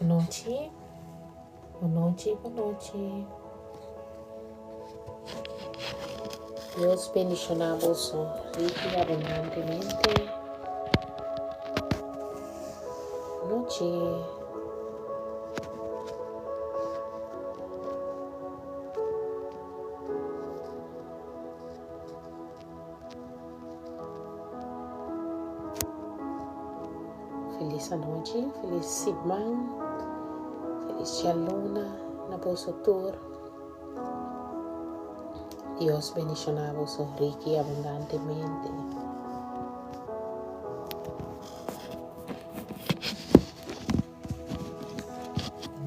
noche, buenas noches, buenas noches. Dios bendicionamos rica y abundantemente. Noche. Feliz noche, feliz Sigman, feliz Chaluna, na vosso tour. Dios bendicionamos rica y abundantemente.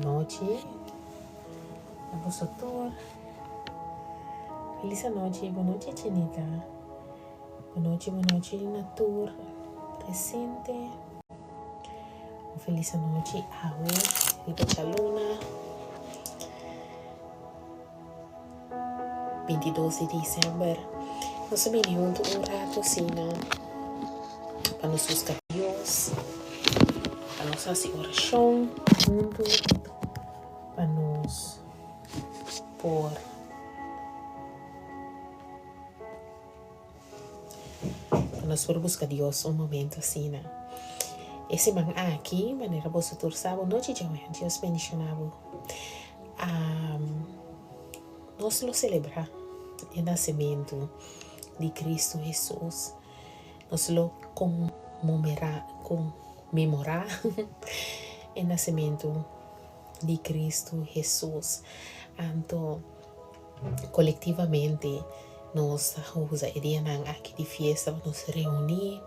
Noche, na vosso tour. Feliz noche, boa noite, Chinita. Boa noite, na tour presente. Feliz noche, Awe, Riba Chaluna. 22 de diciembre. Nós vamos junto rato sina para nos buscar Deus, para nos fazer oração junto, para nos por buscar Deus momento assim. Esse man aqui, maneira você torcer, boa noite, Deus bendicionado. Nós lo celebrar o nascimento de Cristo Jesus. Nós lo comemorar o nascimento de Cristo Jesus. Então, coletivamente, nós usamos o dia aqui de festa para nos reunir,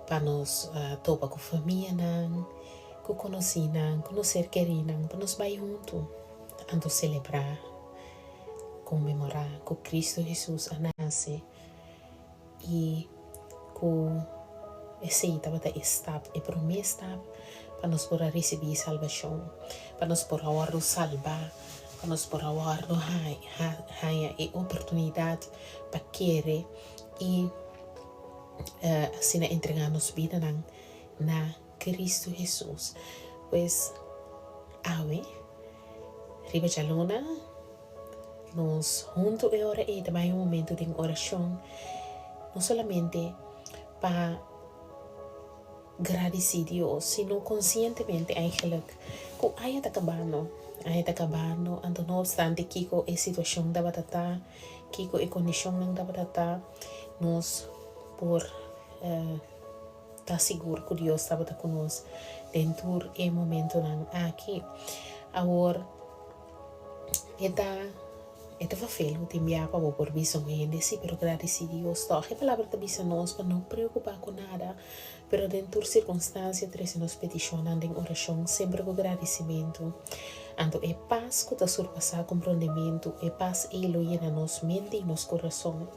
para nos topar com a família, com conhecer queridos, para nos ir juntos, para celebrar, comemorar que Cristo Jesus nasce e que aceita a promessa para nós poder receber salvação, para nós poder salvar, para nós poder ter a oportunidade para querer e assim entregar nossa vida na Cristo Jesus. Pois, riba de luna, nós juntos agora e também um momento de oração, não somente para agradecer a Deus, sino conscientemente eigenlijk que aí está acabando, então não obstante que a situação da batata, que a condição da batata, nós por estar seguro que Deus estava conosco dentro do momento aqui. Agora, Ito fa felo te enviar para por visão ainda sim, pero agradecer a Deus. Toda a palavra te bisa nós para não preocupar com nada, pero dentro de circunstâncias três nos peticionando em oração sempre com agradecimento. Então é paz que te surpassa compreendimento, é paz ele llena nos mente e nos coração.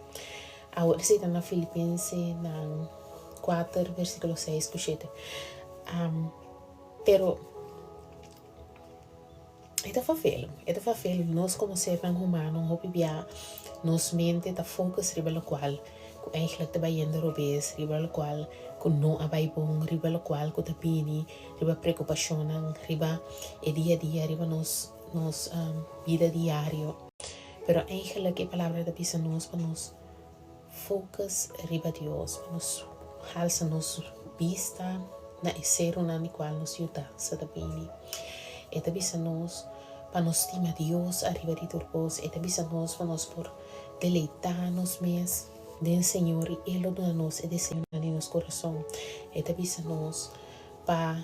Agora se está na Filipenses na 4 versículo 6 que 7. Pero Ito fa felo, nós como seres humanos, nos mente ta focus riba lo qual, ku eigenlijk te bayendo robes, riba lo qual, ku no abay bong, riba lo qual, ku tapini, riba preocupación, riba dia a dia, riba nos vida diario. Pero eigenlijk a palavra da bisa nos, para nos focus riba Dios, para nos halsa nos vista, na ser una ni qual nos yuta sa tapini. Ito bisa nos para nos estima Deus arriba de turbos, e também nós para nos por deleitar-nos mês do Senhor e Ele nos e desenhar em nosso coração, e também nós para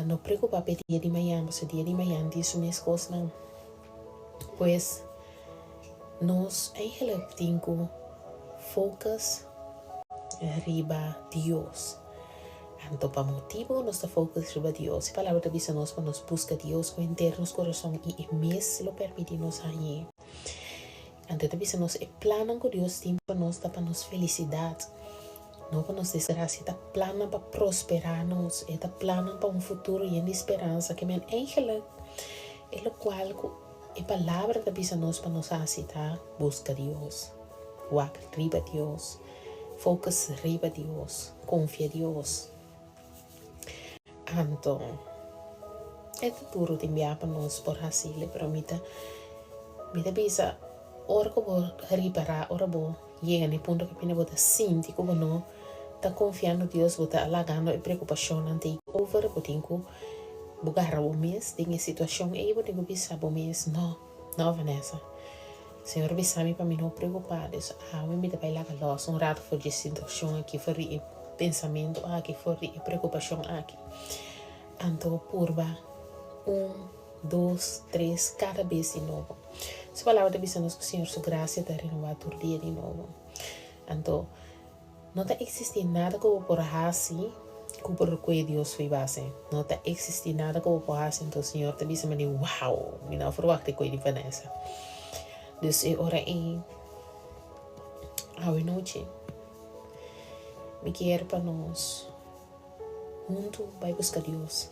não preocupar pelo dia de manhã, porque o dia de manhã diz umas coisas não, pois nós eigenlijk temos focus arriba Deus. Então, para motivo, nossa focus riba Deus. A palavra avisa nós para nos buscar Deus com internos coração e mês lo permite nos aí. Então, avisa nós é plano que Deus tem para nos felicidade, não para nos desgraça. É plano para prosperar-nos, é plano para futuro e esperança que men eigenlijk é o qual a palavra avisa nós para nos aceitar, busca Deus, walk riba Deus, focus riba Deus, confia Deus. Então, Este duro te enviar para nós por asilo, pero mita bisa, ora que vou reparar, ora vou llega no ponto que pena bota sinti que vou não tá confiando Deus, bota alagando e preocupação ante over, botinho bugarra o mês, tem situação aí, botinho bisa o mês, não, Vanessa. Senhor bisa-me para mim não preocupar, eu me vai lá loss, rato for de situação aqui, for de pensamento aqui, for de preocupação aqui. Então, purba, 2, 3, cada vez de novo. Se palavra de bisamos que o Senhor, sua graça, está renovada todo dia de novo. Então, não está existindo nada que eu por assim, que por que Deus foi base. Não está existindo nada que eu por assim, então o Senhor está bisando de uau, me não for que coisa de Vanessa. Dus eu ora em a noite, me quero para nós, junto vai buscar Deus.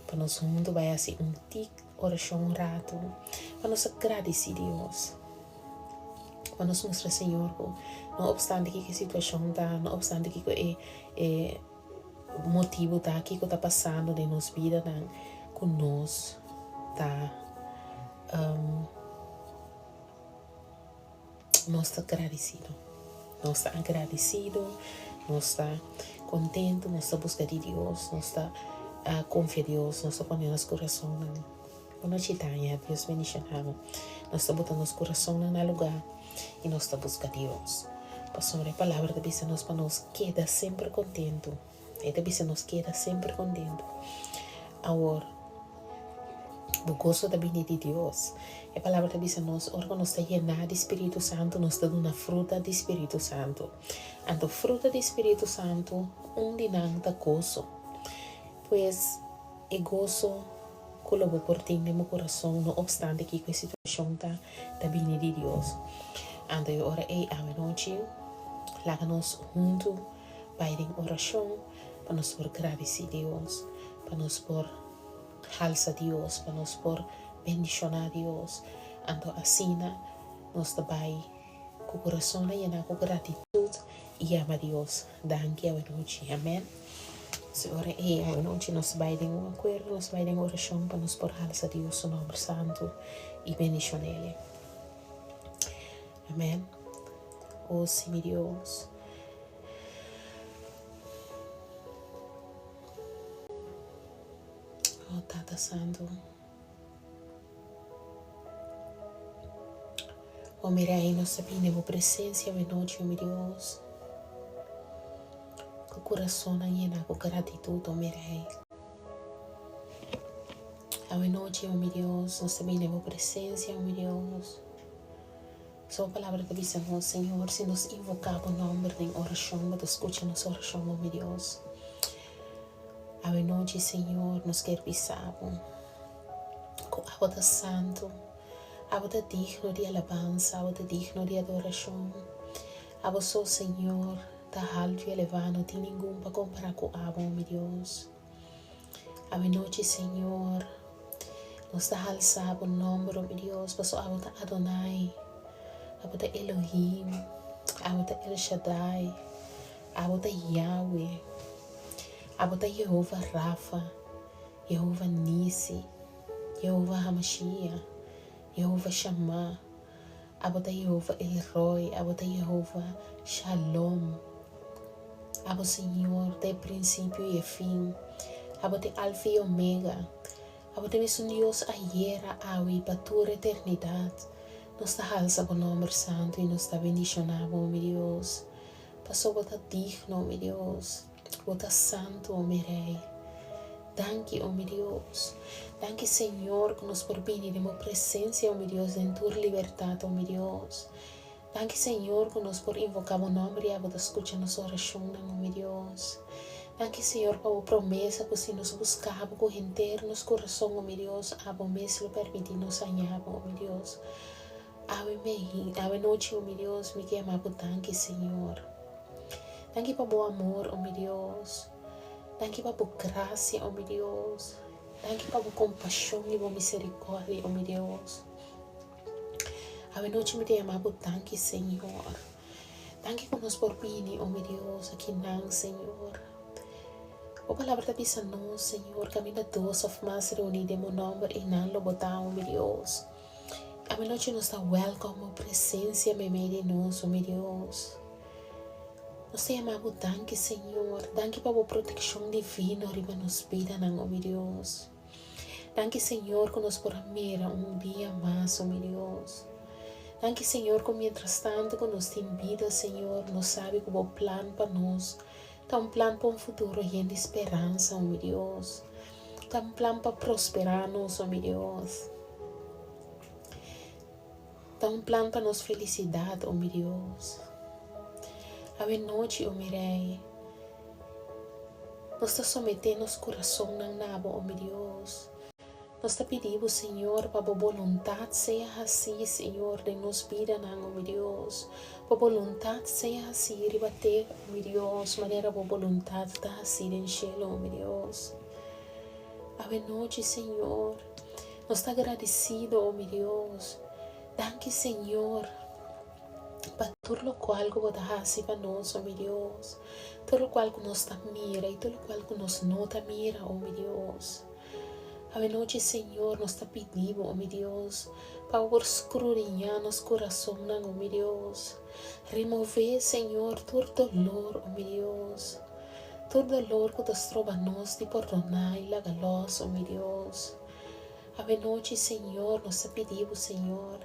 Para nós juntos vai assim tic oração um rato, para nós agradecer a Deus, para nós mostrar Senhor, não obstante que a situação está, não obstante que o motivo está aqui que está passando de nossa vida, com nós está nós está agradecido, nós está contente, nós está buscando de Deus, nós está confia em Deus, nós está ponendo nosso coração quando chitanya, Deus bendicionamos, nós está botando nosso coração no lugar e nós está buscando Deus. Pastor, a palavra de Deus para nós queda sempre contente, e de Deus nos queda sempre contente. Agora, o gosto da vinda de Deus, a palavra de Deus nos órgãos está llena de Espírito Santo, nos está dando fruta de Espírito Santo. Então, fruta de Espírito Santo, dinam da gozo. Pois, o gozo colabora por ti no meu coração, não obstante que a situação está da vinda de Deus. Então, eu oro a noite, lá-nos juntos, para em oração, para nos por agradecer a Deus, para nos por alça a Deus, para nos por bendicionar a Deus. Então, assim, nós também, com o coração lleno com gratitude e ama a Deus. Danke a noite. Amém. Senhor, a noite nós vai em um acordo, nós vai em oração para nos por alça a Deus, o nome santo e bendicionar Ele. Amém. Oh, sim, meu Deus. Oh, Tata Santo. Oh, mira aí, nós sabemos a presença de noite, meu Deus. Com o coração lleno com gratitude, oh, mira aí. A noite, oh, meu Deus, nós sabemos a presença, oh, meu Deus. Sua palavra te diz, Senhor, se nos invocamos o nome em oração, mas escucha nossa oração, oh, meu Deus. A noite, Senhor, nos quer pisar com água da santo, água da digno de alabança, água da digno de adoração. Água só, Senhor, da alto e elevado, não tem ninguém para comparar com a água, meu Deus. A noite, Senhor, nos dá alçar o nome, meu Deus, para sua água da Adonai, água da Elohim, água da El Shaddai, água da Yahweh, água da Jehová Rafa, Jehová Nisi, Jehová Hamashiach, Jehová Shammah, água da Jehová Elroy, água da Jehová Shalom, água Senhor, de princípio e fim, água de Alfa e Omega, água de mesmo Deus ayer, hoje e para toda a eternidade. Nos dá alça o nome santo e nos dá bendicionado, meu Deus. Passou bota digno, meu Deus. Bota santo, meu Rei. Danke, oh meu Deus. Danke, Senhor, que nos permite uma presença, oh meu Deus, em tua liberdade, oh meu Deus. Danke, Senhor, que nos por invocar o nome e a escutar nossa oração, oh meu Deus. Danke, Senhor, por a promessa que se nos buscava com inteiro nos coração, oh meu Deus, a promessa permitir nos sonhar, oh meu Deus. Ave noite, oh meu Deus, me quer por danke, Senhor. Danke por bom amor, oh meu Deus. Danke por graça, oh meu Deus. Danke por compaixão e por misericórdia, oh meu Deus. Ave noite, me quer por danke, Senhor. Danke por nos por vir, oh meu Deus, aqui não, Senhor. O palavra da bisa no, Senhor, camina dos of más reunidos em nome e não lo botamos, meu Deus. A minha noite nos está welcome, presença me meio de nós, meu Deus. Nós te amamos, danke, Senhor. Danke para a proteção divina, riba nos vida, meu Deus. Danke, Senhor, que nos por mira dia mais, meu Deus. Danke, Senhor, que mientras tanto que nos tem vida, Senhor, nos sabe que o plano para nós. Tá plano para futuro lleno de esperança, meu Deus. Tá plano para prosperar-nos, meu Deus. Tá plano para nos felicidade, meu Deus. A noite, meu Rei, nós está sometendo nosso coração na nabo, meu Deus. Nós está pedindo, Senhor, para a vontade seja assim, Senhor, de nos vida, meu Deus. Para a vontade seja assim, rebater, meu Deus, maneira a vontade está assim no céu, meu Deus. A noite, Senhor, nós está agradecido, meu Deus. Danke, Senhor, para tudo o qual que você faz para nós, meu Deus. Tudo o qual que nós está mira e tudo o qual que nós não está mira, meu Deus. A noite, Senhor, nós está pedindo, meu Deus, para escrutinhar nosso coração, meu Deus. Remover, Senhor, todo dolor, meu Deus. Todo dolor que nos trova nós de perdonar e lagalos, meu Deus. A noite, Senhor, nós está pedindo, Senhor.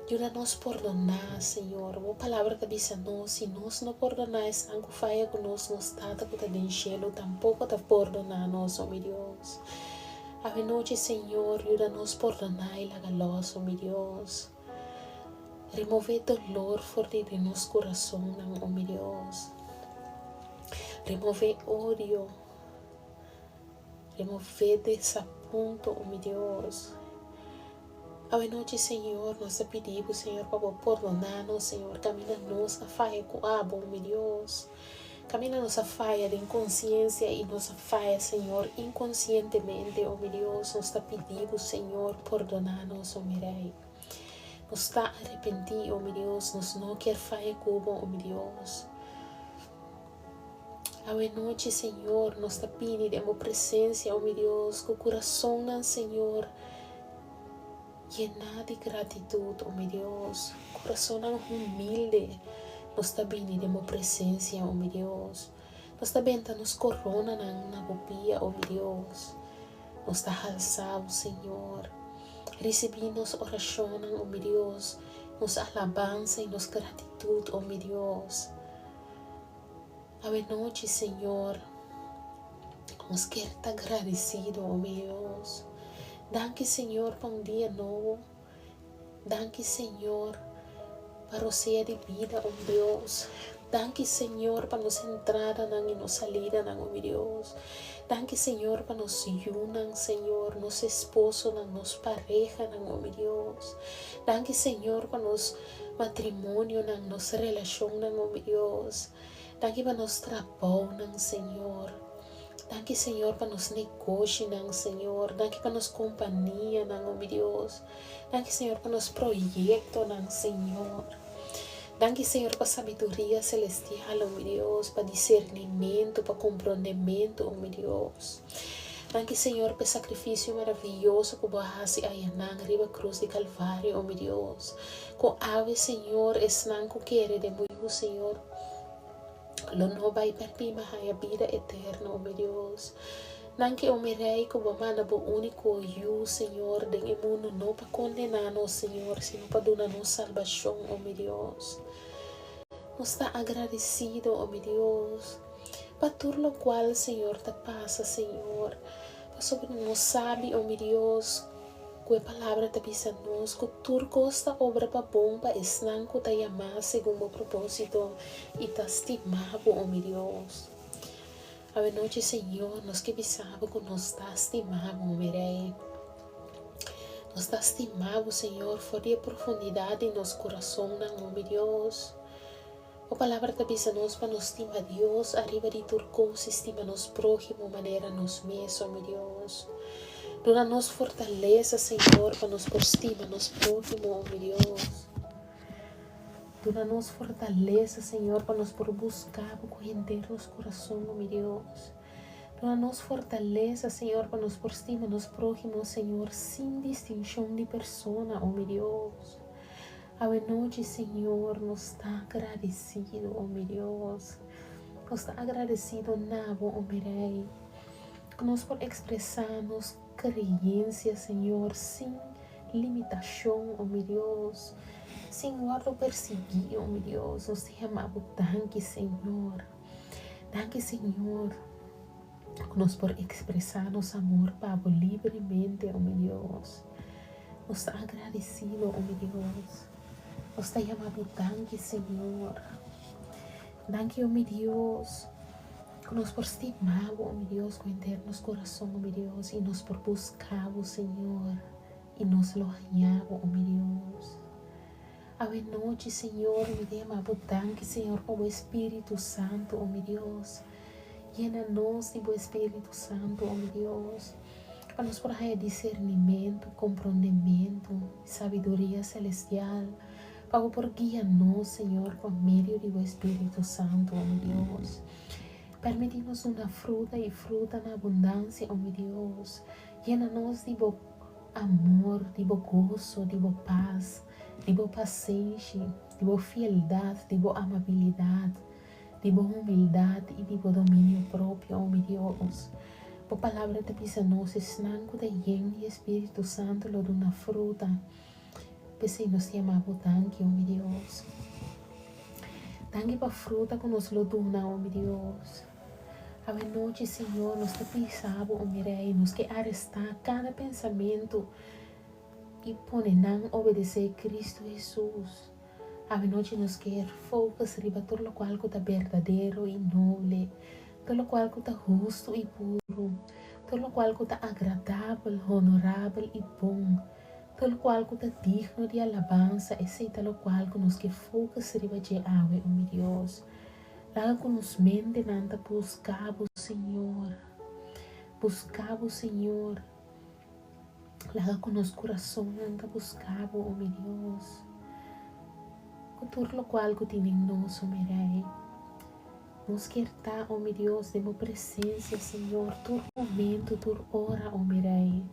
Ajuda-nos a perdonar, Senhor. A palavra que diz a nós, se nós não perdonamos, não faia que nós não está que está no céu, tampouco está perdonar nós, meu Deus. A noite, Senhor, ajuda-nos a perdonar e lagalos, meu Deus. Remover dolor fora de nosso coração, meu Deus. Remover ódio. Remover desaponto, meu Deus. A noite, Senhor, nós te pedimos, Senhor, para perdonar-nos, Senhor. Camina-nos a faia com abo, meu Deus. Camina-nos a faia de inconsciência e nossa faia, Senhor, inconscientemente, oh meu Deus. Nós te pedimos, Senhor, perdonar-nos, oh meu Rei. Nós está arrependido, oh meu Deus. Nós não quer faia cubo, oh meu Deus. A noite, Senhor, nós te pedimos a presença, oh meu Deus, com o coração, Senhor, llena de gratitude, oh meu Deus. Coração humilde. Nós também temos presença, oh meu Deus. Nós também nos corona na bobia, oh meu Deus. Nós está alçado, Senhor. Recebemos oração, oh meu Deus. Nos alabança e nos gratitude, oh meu Deus. A noite, Senhor, nós quer estar agradecido, oh meu Deus. Danke, Senhor, para dia novo. Danke, Senhor, para o ser de vida, oh Deus. Danke, Senhor, para nos entrada e nos salida, oh meu Deus. Danke, Senhor, para nos unir, Senhor, nos esposo, nos pareja, oh meu Deus. Danke, Senhor, para nos matrimônio, nos relação, oh meu Deus. Danke para nos trabalho, Senhor. Danke, Senhor, para nos negócios, Senhor. Danke para nos companhia, oh meu Deus. Danke, Senhor, para nos projetos, Senhor. Danke, Senhor, para sabedoria celestial, oh meu Deus. Para discernimento, para compreendimento, oh meu Deus. Danke, Senhor, para sacrifício maravilhoso que você aí na riba cruz de Calvário, oh meu Deus. Com ave, Senhor, es não querer de muito, Senhor. Lo no vai perpima a vida eterna, oh meu Deus. Nanke o meu Rei, que o mana bo único you, Senhor, de mundo não para condenar-nos, Senhor, sino para dar-nos salvação, oh meu Deus. Nós está agradecido, oh meu Deus, para tudo o qual, Senhor, te passa, Senhor. Para sobre nós sabe, oh meu Deus, que a palavra te diz a nós, que tudo costa obra para bom, para esnan que te amar segundo o propósito e te estimar, oh meu Deus. A noite, Senhor, nós que pensamos que nós está estimado, meu Rei. Nós está estimado, Senhor, fora de profundidade em nosso coração, oh meu Deus. A palavra te diz a nós para nos estimar Deus, arriba de tudo coisa, estima nos próximo, maneira nos mesmos, oh meu Deus. Dona-nos fortaleza, Senhor, para nos estimar nos próximo, oh meu Deus. Dona-nos fortaleza, Senhor, para nos por buscar, por corrender nos coração, oh meu Deus. Dona-nos fortaleza, Senhor, para nos por estima nos próximos, Senhor, sem distinção de persona, oh meu Deus. A noite, Senhor, nos está agradecido, oh meu Deus. Nos está agradecido, Nabo, oh meu Rei. Que nos por expressar-nos crença, Senhor, sem limitação, oh meu Deus. Senhor, lo perseguir, oh meu Deus. Nos te amamos, danke, Senhor. Danke, Senhor. Que nos por expressar nosso amor, Pablo, livremente, oh meu Deus. Nos está agradecido, oh meu Deus. Nos te amamos, danke, Senhor. Danke, oh meu Deus. Que nos por estimar, oh meu Deus, com internos coração, oh meu Deus. E nos por buscar, oh Senhor. E nos lo ganhamos, oh meu Deus. A noite, Senhor, me dê uma danke, Senhor, por o Espírito Santo, oh meu Deus. Llena-nos de o Espírito Santo, oh meu Deus. Para nos por discernimento, compreendimento, sabedoria celestial. Para por guiar-nos, Senhor, por meio do Espírito Santo, oh meu Deus. Permite-nos uma fruta e fruta na abundância, oh meu Deus. Llena-nos de bo amor, de bo gozo, de bo paz, de boa paciência, de boa fidelidade, de boa amabilidade, de boa humildade e de boa domínio próprio, oh meu Deus. Por palavra de pisa-nos, esnanco de yen de Espírito Santo, lo de uma fruta. Pensei nos te amamos, danke, oh meu Deus. Danke para a fruta que nos lo duna, oh meu Deus. A noite, Senhor, nos te pisamos, oh meu Rei, nos que arrestar cada pensamento e ponerão obedecer a Cristo Jesus. A noite nos quer focus riba todo o qual que está verdadeiro e noble, todo o qual que está justo e puro, todo o qual que está agradável, honorável e bom, todo o qual que está digno de alabança, e sei todo o qual que nos quer focus riba de água, oh meu Deus. Lá que nos mente nanta buscar o Senhor, buscar o Senhor. Lá com nosso coração anda buscando, oh meu Deus. Com tudo o qual que tem em nós, oh meu Rei. Nos quer estar, oh meu Deus, de uma presença, Senhor, todo momento, toda hora, oh meu Rei.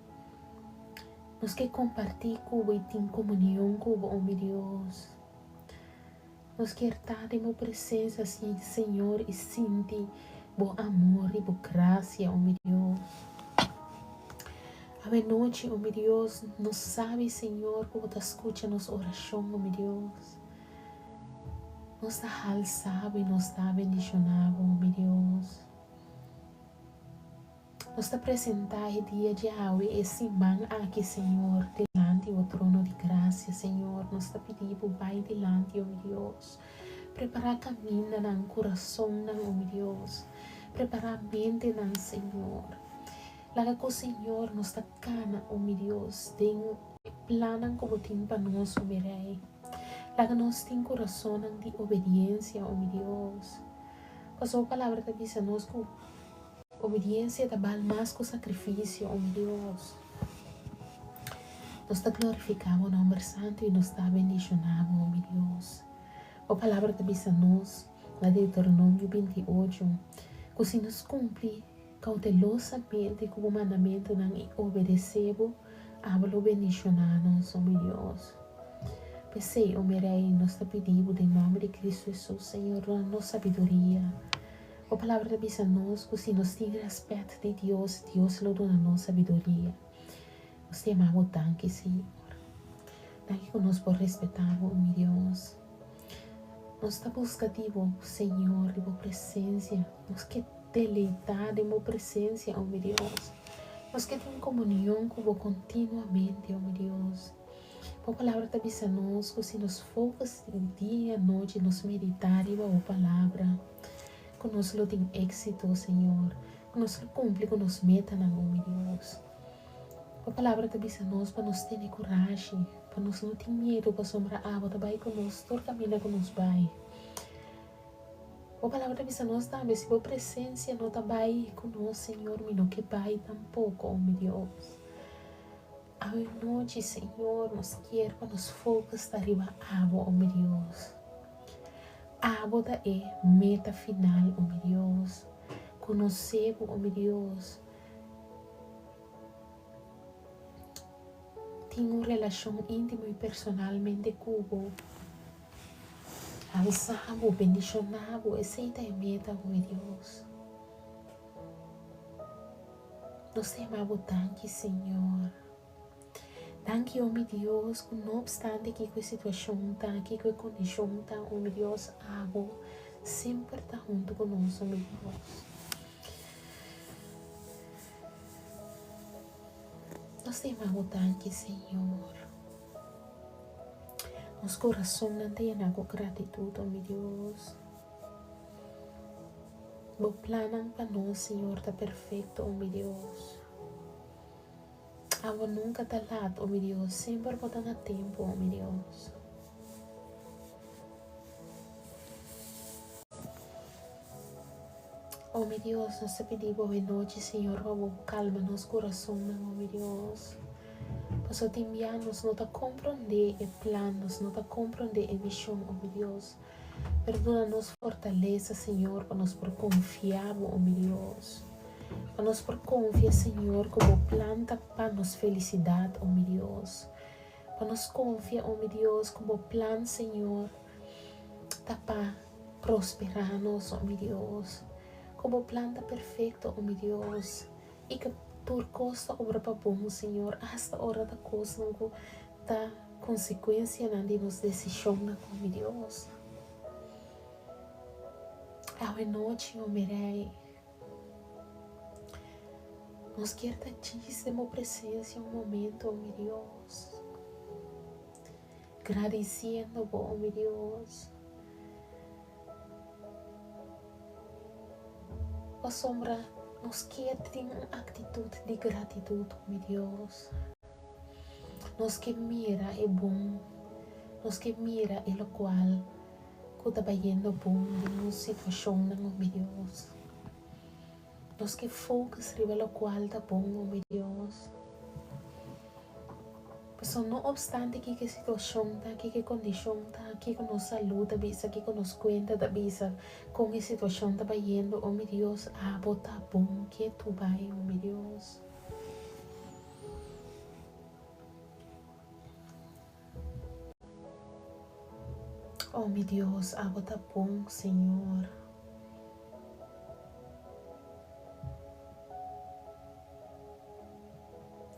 Nos quer compartilhar com o e ter comunhão com o, oh meu Deus. Nos quer estar de uma presença, Senhor, e sentir bom amor e boa graça, oh meu Deus. A noite, oh meu Deus, nos sabe, Senhor, como te escucha nossa oração, oh meu Deus. Nos dá alçado e nos dá bendicionado, oh meu Deus. Nos dá apresentar o dia de hoje, esse man aqui, Senhor, delante do trono de graça, Senhor. Nos dá pedir por Pai delante, oh meu Deus. Preparar caminho no coração, oh meu Deus. Preparar a mente, Senhor. Laga ko, Senhor, nos takana, oh meu Deus, tem planan como tem para nós, oh meu Rei. Laga nós tem coração de obediência, oh meu Deus. Passou a palavra da bisa nós com obediência da bal mais com sacrifício, oh meu Deus. Nos está glorificado o nome santo e nos está bendicionado, oh meu Deus. A palavra da bisa nós, na Deuteronômio 28, que se nos cumpre cautelosamente como o mandamento não obedecemos, hablo bendicionados, oh meu Deus. Pensei, oh meu Rei, nós te pedimos em nome de Cristo Jesus, Senhor, nossa sabedoria. A palavra da bisa nós, que se nos tem respeito de Deus, Deus nos dá nossa sabedoria. Nós te amamos, danke, Senhor. Danke que nós por respeitar, oh meu Deus. Nós estamos buscando, Senhor, de tua presença. Nós que deleitar de tua presença, oh meu Deus. Nós que temos comunhão com você continuamente, oh meu Deus. A palavra da bisa nós, que se nos focas dia e noite, nos meditar em a palavra, que nós lo tem êxito, Senhor. Que nós lo cumpre com nos metas, oh meu Deus. A palavra da bisa nós, para nos ter coragem, para nos não ter medo, para sombrar água, também conosco, todo caminho conosco vai. A palavra da bisa nós também, se a presença não está bem conosco, Senhor, me não que vai tampouco, oh meu Deus. A noite, Senhor, nos quer para nos focos da riba água, oh meu Deus. Abota meta final, oh meu Deus. Conhecemos, oh meu Deus. Tenho uma relação íntima e personalmente com o alçamos, bendicionamos, aceita a meta, oh meu Deus. Nós te amamos tanto, Senhor. Tanto, oh meu Deus, que não obstante que a situação está, que a condição está, oh meu Deus, amo, sempre está junto conosco, oh meu Deus. Nós te amamos tanto, Senhor. Nosso coração não tem nada com gratidão, oh meu Deus. O plano para nós, Senhor, está perfeito, oh meu Deus. Amo nunca está lado, oh meu Deus. Sempre botando a tempo, oh meu Deus. Oh meu Deus, nós te pedimos boa noite, Senhor, para calma nosso coração, oh meu Deus. Para te enviar-nos, não te compreender o plano, não te compreender a visão, oh meu Deus. Perdona-nos fortaleza, Senhor, para nos por confiar, oh meu Deus. Para nos por confiar, Senhor, como planta para nos felicidade, oh meu Deus. Para nos confiar, oh meu Deus, como plano, Senhor, para prosperar-nos, oh meu Deus. Como planta perfeita, oh meu Deus. E que por costa obra para bom, Senhor, hasta a hora da coisa, não da consequência de nos decisões, oh meu Deus. A noite, oh meu Rei, nós queremos te uma presença um momento, oh meu Deus. Agradecendo, oh meu Deus. A sombra nos queremos ter uma atitude de gratidão, oh meu Deus. Nos que mira é bom, nos que mira é o qual que está vendo bom em uma situação, oh meu Deus. Nos que focus riba o qual está bom, oh meu Deus. Mas não obstante que a situação está, que a condição está, que a nossa saúde está, que a nossa conta está, com a situação está vendo, oh meu Deus, está bom, que tu vai, oh meu Deus. Oh meu Deus, está bom, Senhor.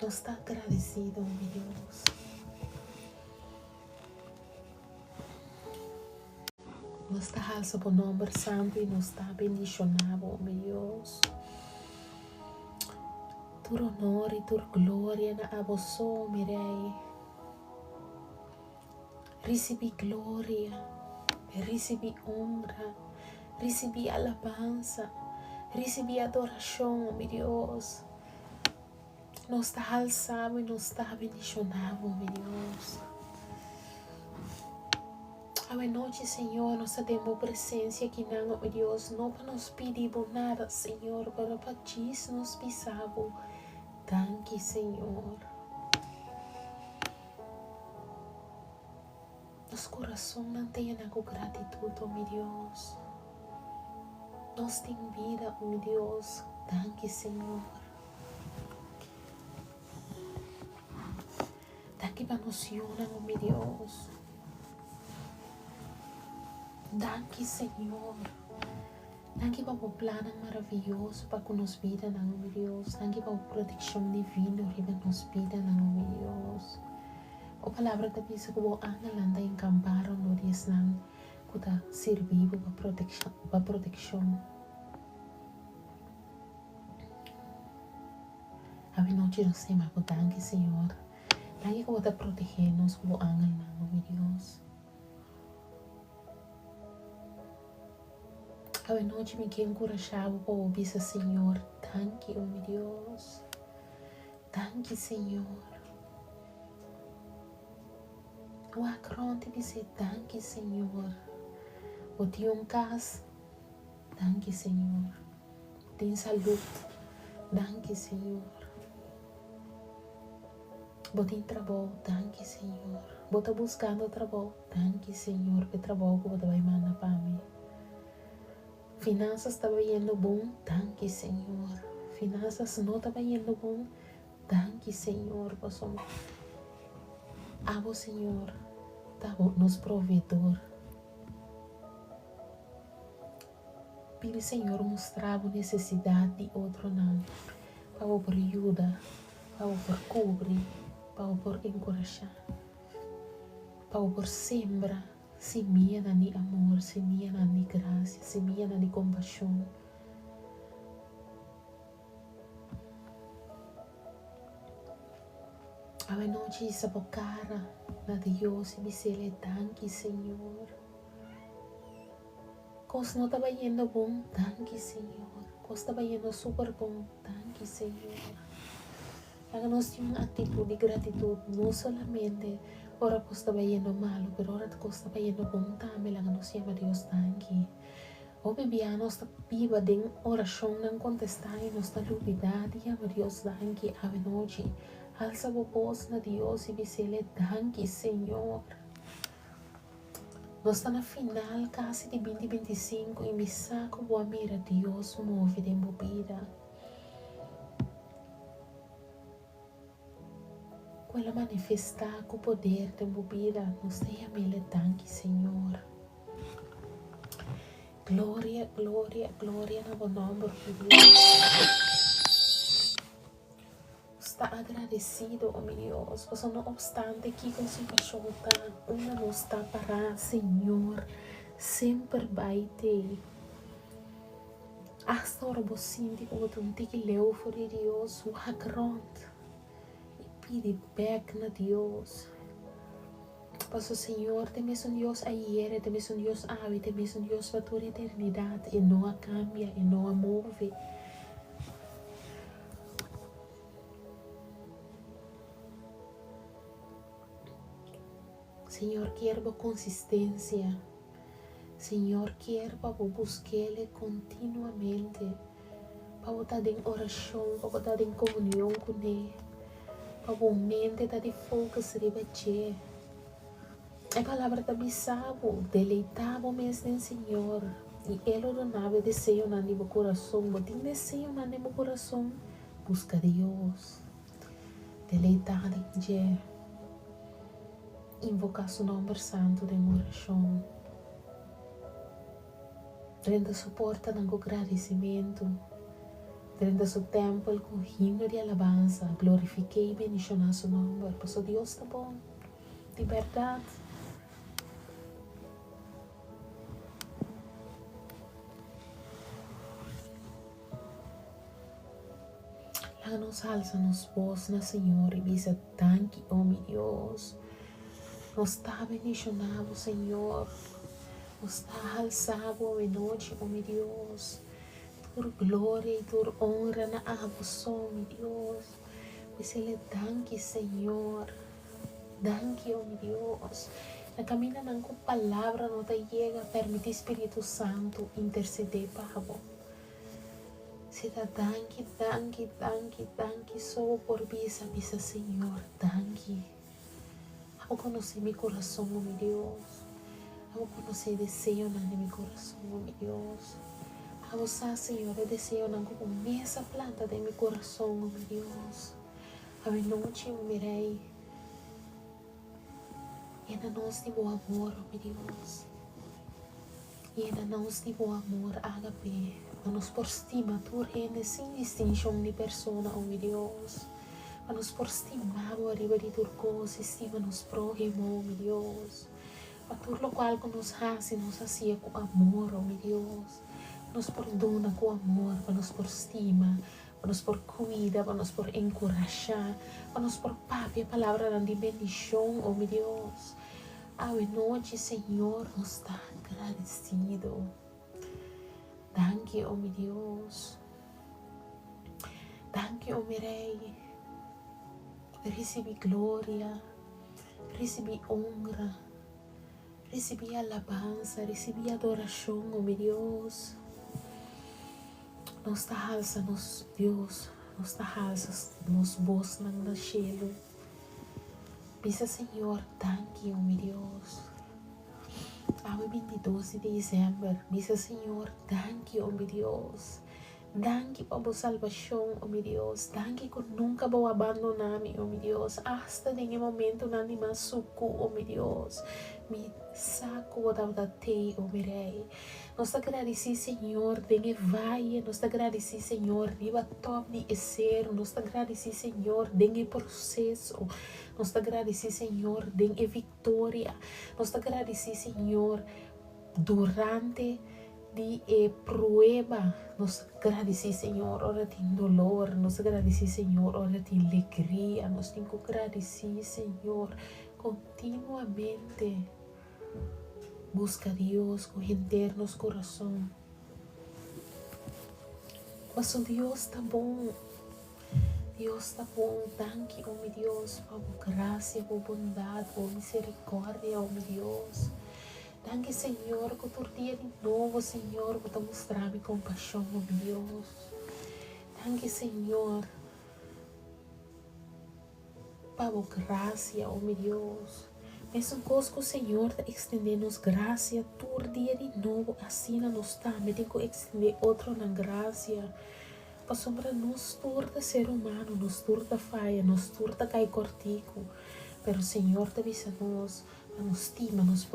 Nós está agradecido, oh meu Deus. Nós está alça por nome santo e nós está bendicionado, oh meu Deus. Tu honor e tu glória na abosso, meu Rei. Recebi glória, recebi honra, recebi alabanza, recebi adoração, oh meu Deus. Nós está alçado e nós está bendicionado, oh meu Deus. A noite, Senhor, nós temos presença aqui, não, oh Deus, não para nos pedir nada, Senhor, para ti nos pisamos. Danke, Senhor. Nosso coração não tem nada com gratidão, oh meu Deus. Nós temos vida, oh meu Deus. Danke, Senhor. Danke para nos unir, oh meu Deus. Danke, Senhor. Danke para o plano maravilhoso para que nos vida, oh meu Deus. Danke para a proteção divina para nos vida, oh meu Deus. A palavra da diz que o ángel anda encampado no dia que está servindo para proteção. A noite nós temos que danke, Senhor. Danke que está protegendo-nos com o ángel, oh meu Deus. A noite me quero encorajar para ouvir, Senhor. Danke, oh meu Deus. Danke, Senhor. O acronte diz danke, Senhor. O tenho casa, danke, Senhor. O tenho saúde, danke, Senhor. Bota em trabalho, danke, Senhor. Bota buscando trabalho, danke, Senhor, que trabalho que bota vai mandar para mim. Finanças estava indo bom, danke, Senhor. Finanças não estava indo bom, danke, Senhor. Posso abo, Senhor, tá bom, nos provedor. Pede, Senhor, mostrar a necessidade de outro não. Para por ajuda, para por cobrir, para por encorajar, para por sembrar. Semia na ni amor, semia na ni graça, semia na ni compaixão. A noite essa cara na Deus e me sele danke, Senhor. Cos não estava indo bom, danke, Senhor. Cos estava indo super bom, danke, Senhor. Agora nós temos uma atitude de gratidão, não somente ora cos estava indo malo, mas ora cos estava indo bom também. Agora nós chamamos Deus danke. O bebê nós está viva de oração não contestar e nós está luvidade e ama Deus danke a noite. Alça a voz na Deus e dizer danke, Senhor. Nós estamos na final quase de 2025 e me saco boa mira Deus move de movida. Com ela manifestar com o poder de movida, nós temos danke, Senhor. Glória, glória, glória no nome de Deus. Está agradecido, oh meu Deus, pois não obstante que com situação está, uma não está para Senhor, sempre vai ter. Hasta ora você sente como tu não te leu for de Deus, o hagrond, e pede back na Deus. Pois o Senhor tem mesmo Deus ayer, tem mesmo Deus hoje, tem mesmo Deus para toda a eternidade, e não a cambia, e não a move. Senhor, quero consistência. Senhor, quero para buscar-lhe continuamente. Para estar em oração, para estar em comunhão com Ele. Para a mente estar de fogo se rebater. A palavra está bisabo, deleitava mesmo em Senhor. E Ele ordenava desejo no meu coração. Botem desejo no meu coração. Busca Deus. Deleitada em Deus. Invocar seu nome santo de oração. Renda suporta no agradecimento. Renda seu templo com hino de alabança. Glorifiquei e bendicionar seu nome. Pois o Deus está bom. De verdade. Lá nos alça nos voz na Senhor e visa danke, oh meu Deus. Nos está bendicionado, Senhor. Nos está alçado a noite, oh meu Deus. Por glória e por honra na abuso, meu Deus. Pues ele danke, Senhor. Danke, oh meu Deus. Na caminha não com palavra não te chega, permite Espírito Santo interceder para vós. Se dá danke, danke, danke, danke, só por visa, Senhor, danke. Eu conheci meu coração, oh meu Deus. Eu conheci desejo no meu coração, oh meu Deus. Eu sei, Senhor, eu desejo na começa planta de meu coração, oh meu Deus. A noite eu mirei. E ainda nós temos amor, oh meu Deus. E ainda nós temos amor, agape. Nos por estima, tu reina sem distinção de pessoa, oh meu Deus. Nos por estimar, oh arriba de turcos, estima nos próximo, oh meu Deus. A tudo o qual nos hace, nos hacia com amor, oh meu Deus. Nos por dona com amor, nos por estima, nos por cuida, nos por encorajar, nos por papi, a palavra de bendição, oh meu Deus. A noite, Senhor, nos está agradecido. Danke, oh meu Deus. Danke, oh meu Rei. Recebi glória, recebi honra, recebi alabança, recebi adoração, oh meu Deus. Nos está alça, nos Deus, nos está alça, nos voz no cielo. Bisa Señor, thank you, mi Dios. Hoy 22 de diciembre, bisa Señor, thank you, mi Dios. Thank you por salvación, oh mi Dios. Thank you que nunca voy a abandonarme, oh mi Dios. Hasta en el momento na ni masuku, oh mi Dios. Mi saco da te, oh mi rei. Nós agradecemos, Senhor, de valle. Nós agradecemos, Senhor, riba top de ser. Nós agradecemos, Senhor, de processo. Nós agradecemos, Senhor, de vitória. Nós agradecemos, Senhor, durante de prueba. Nos agradecemos, Senhor, ora tem dolor. Nos agradecemos, Senhor, ora tem alegria. Nos tem que agradecer, Senhor, continuamente. Busca a Deus com internos coração. Mas o Deus está bom. Deus está bom. Thank you, oh meu Deus, por graça, por bondade, por misericórdia, oh meu Deus. Thank you, Senhor, que tu dia de novo, Senhor, que tu mostrar-me compaixão, oh meu Deus. Thank you, Senhor, por graça, oh meu Deus. Mesmo coisa que o Senhor está estendendo graça, todo dia de novo, assim nos está. Me tem que estender outro na graça. Para sombra nos turta ser humano, nos turta falha, nos turta cai cortico. Pero o Senhor te avisa nos estima, nos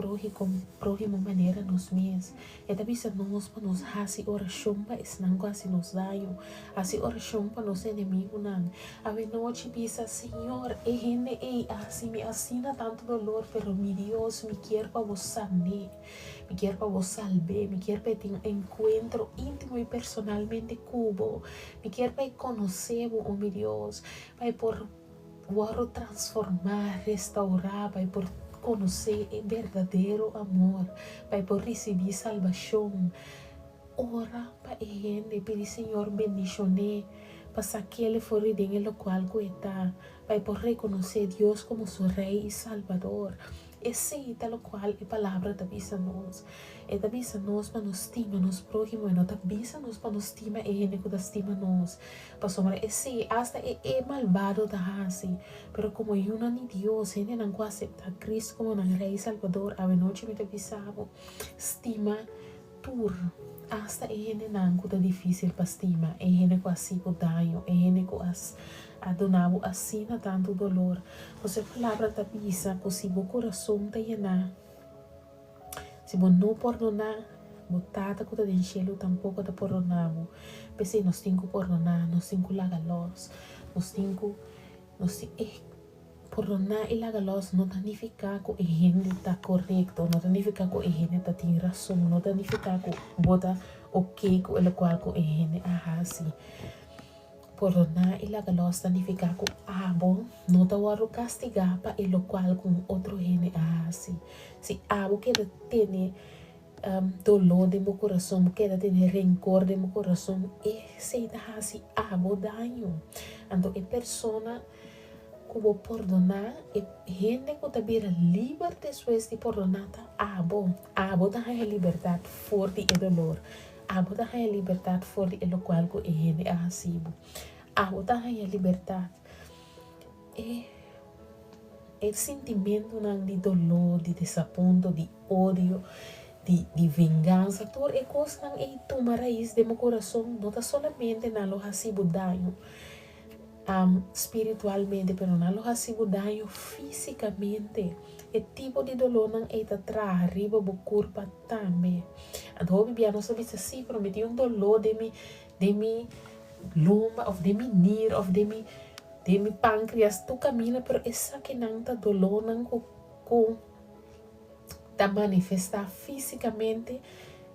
próxima maneira nos mesmos. E te avisa nos para nos fazer oração para não quase nos daño. Fazer oração para nos inimigos não. A noite avisa, Senhor, e gente assim me assina tanto dolor, pero mi Deus me quer para vos sanar, me quer para vos salvar, me quer para ter encontro íntimo e personalmente cubo, me quer para conhecer, oh meu Deus, para por transformar, restaurar, para por conhecer o verdadeiro amor, para por receber salvação. Ora para ele, pedir Senhor bendicionar, para que ele for em lo qual está, para por reconhecer Deus como seu Rei e Salvador. Esse é o qual a palavra te avisa-nos. E te avisa-nos para nos estimar nos próximos, e não te avisa-nos para nos estimar e ele que te estima nos. Para sombra, esse hasta é malvado da assim. Pero como eu não é Deus, ele não aceita Cristo como um Rei e Salvador, a noite me te avisava, estima tur. Hasta ele não é difícil para estimar, ele quase o daño, ele quase adonavo assina tanto dolor. Você palavra te avisa que se o coração te llenar, se você não perdonar, botata que te encheu tampouco te perdonamos. Pensei, nós temos que perdonar, nós temos que lagar los, nós temos que perdonar e lagar los não significa que a gente está correto, não significa que a gente tem razão, não significa que bota ok com o qual que a gente assim. Perdonar e lagar los significa que abo não te vai castigar para o qual com outro gente assim. Se abo quer ter dolor de meu coração, quer ter rancor de meu coração, e se dá assim abo daño. Então a pessoa que vou perdonar, a gente que te vira livre depois de perdonar, abo dá a liberdade forte e dolor. Abo dá a liberdade forte e o qual que a gente assim. Abo dá a liberdade. O sentimento de dolor, de desaponto, de ódio, de vingança, tudo é coisa que toma raiz de meu coração, não está solamente na lo hasibo daño espiritualmente, pero na lo hasibo daño fisicamente. O tipo de dolor não é atrás, arriba, bo curva também. Então, eu não sabia se prometi dolor de mi luma, of de mi nier, of de mi pâncreas, tu camina, pero essa que não está dolor, não está manifestar fisicamente,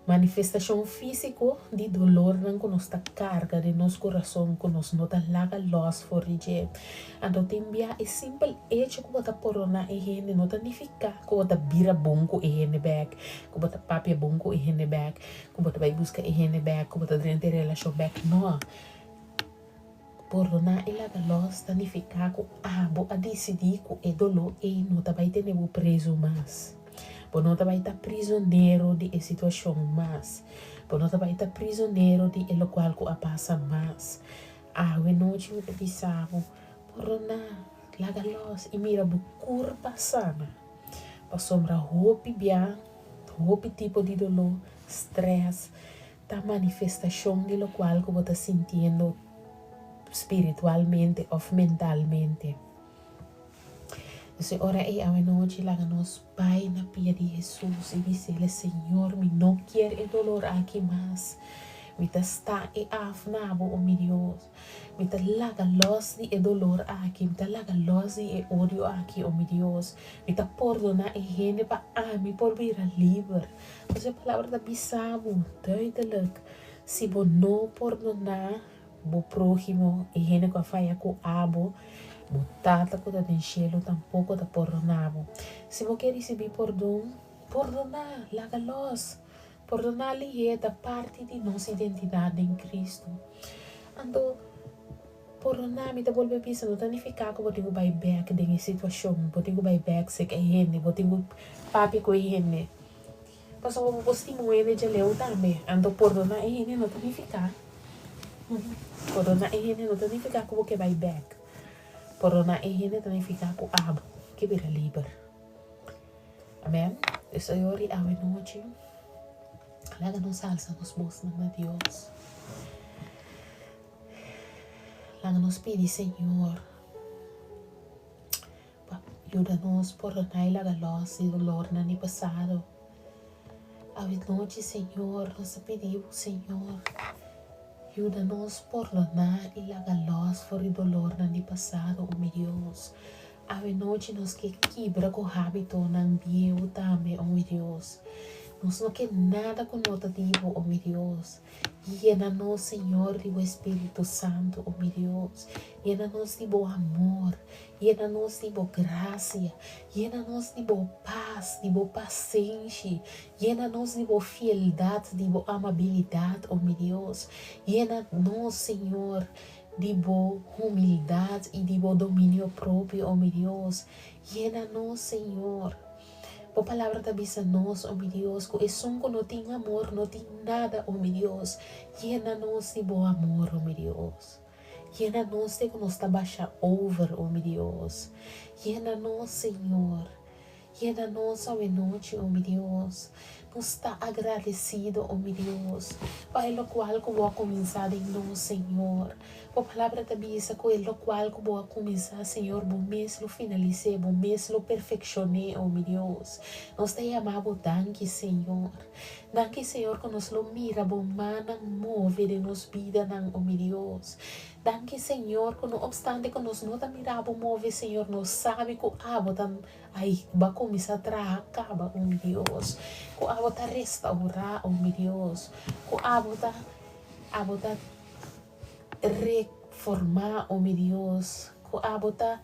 manifestação física de dolor, não com nossa carga de nosso coração, com nossa nota laga los for reject. Então, também é simples hecho que você porona e gente não significa que você vira bom com e gente back, que você papia bom com e gente back, que você vai buscar e gente back, que você dentro de relação back, não. Porona e laga los significa que abo a decidir que o dolor e não vai ter nem preso mais. Por não vai estar prisioneiro de situação mais. Por não vai estar prisioneiro de o qual que passa mais. A noite me pensava, por não laga los e mira bucur passana. Pa sombra hopi bia, hopi tipo de dolor, stress, ta manifestação de lo qual que você está sentindo espiritualmente ou mentalmente. Então, ora aí a noite lá nos Pai na pia de Jesus e dizer, Senhor, me não quer o dolor aqui mais. Me está e afnabo, oh meu Deus. Me está laga los de dolor aqui, me está laga los de odio aqui, oh meu Deus. Me está perdona e gente para me por vir livre. Mas a palavra da bisabo, duidelijk. Se você não perdonar, o próximo e gente que vai com abo, o tata que está no cielo tampouco está perdonado. Se você quer receber perdão, perdonar, laga los. Perdonar-lhe é da parte de nossa identidade em Cristo. Então, perdonar-me da volta pensa, não tem ficar que eu tenho que back de situação, eu tenho que back se que é gente, eu tenho papi com gente. Mas eu vou testemunhar de leu também. Então, perdonar é gente, não tem ficar. Perdonar é gente, não tem ficar que eu que back. Perdonar é gente, não tem ficar com abo, que vira livre. Amém? Isso é hora a noite. Laga nos alza nos bos na Deus. Laga nos pedi, Senhor. Ajuda-nos por não laga los e dolor na ni passado. A noite, Senhor, nos pedimos, Senhor. Ajuda-nos por não e laga los por dolor na ni passado, oh meu Deus. A noite nos que quebra com o hábito na ambiente também, oh meu Deus. Nós não quer nada conotativo, oh meu Deus. Llena-nos, Senhor, do Espírito Santo, oh meu Deus. Llena-nos de bom amor. Llena-nos de boa graça. Llena-nos de boa paz, de boa paciência. Llena-nos de boa fieldade, de boa amabilidade, oh meu Deus. Llena-nos, Senhor, de boa humildade e de bom domínio próprio, oh meu Deus. Llena-nos, Senhor. A palavra da bisa nós, oh meu Deus, que é que não tem amor, não tem nada, oh meu Deus. Llena-nos de bom amor, oh meu Deus. Llena-nos de que nós está baixa over, oh meu Deus. Llena-nos, Senhor. Llena-nos a noite, oh meu Deus. Nos está agradecido, oh meu Deus. Pai, lo qual que vou começar em nós, Senhor. A palavra da bisa que é lo qual que vou começar, Senhor. Bom mês lo finalizei, bom mês lo perfeccionei, oh meu Deus. Nós te amamos, danke, Senhor. Danke, Senhor, que nos lo mira, bom mana, move de nos vida, oh meu Deus. Danke, Senhor, que não obstante que nós não miramos move, Senhor, nós sabe que a água aí vai começar a trazer acaba, oh meu Deus. Que a água está restaurar, oh meu Deus. Que a água está reformar, oh meu Deus. Que a água está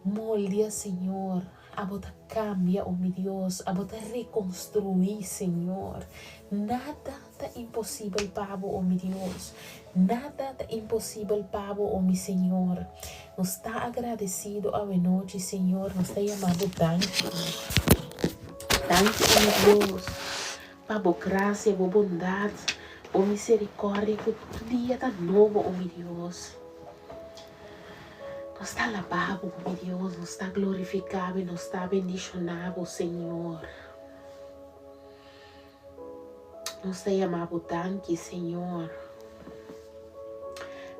moldear, Senhor. A água está cambia, oh meu Deus. A água está reconstruir, Senhor. Nada está impossível para oh meu Deus. Nada está impossível para oh meu Senhor. Nos está agradecido a noite, Senhor. Nos está chamando danke. Danke, oh meu Deus. Para a graça, a bondade, a misericórdia, que todo dia está novo, oh meu Deus. Nos está alabado, oh meu Deus. Nos está glorificado, nos está bendicionado, Senhor. Nos está chamando danke, Senhor.